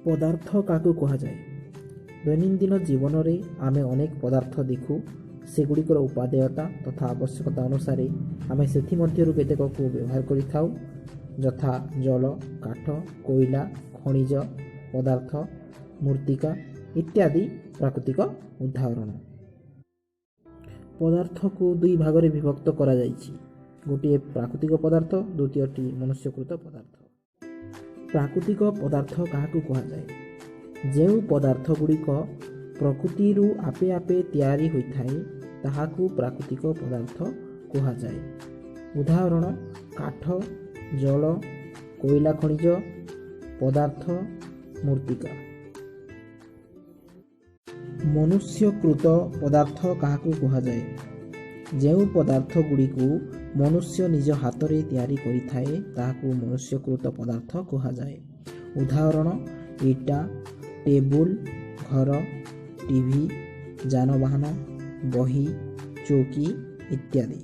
पदार्थ काकु कुहाଯାଏ। दैनन्दिन जीवन में आमे अनेक पदार्थ देखु सेगुड़िकर उपादेयता तथा आवश्यकता अनुसार आमे सेथि मध्यरु केतेक को व्यवहार करिथाउ यथा जल काठ कोयला खनिज पदार्थ मूर्तिका इत्यादि प्राकृतिक उदाहरण। पदार्थ को दुई भाग में विभक्त करा जाइछि, गोटे प्राकृतिक पदार्थ द्वितीयटी मनुष्यकृत पदार्थ। प्राकृतिक पदार्थ काहाकु कुहाଯାଏ? ଯେଉଁ पदार्थ गुड़िक प्रकृति आपे आपे तैयारी होइथाए ताहाकु प्राकृतिक पदार्थ कुहाଯାଏ। उदाहरण काठ जल कोयला खनिज पदार्थ मूर्तिका। मनुष्यकृत पदार्थ काहाकु कुहाଯାଏ? ଯେଉଁ पदार्थ गुड़िकु मनुष्य निज हाथ रे तैयारी करिथाए ताहाकु मनुष्यकृत पदार्थ कुहाଯାଏ। उदाहरण इटा टेबुल घर टीवी जानवाहन बही चौकी इत्यादि।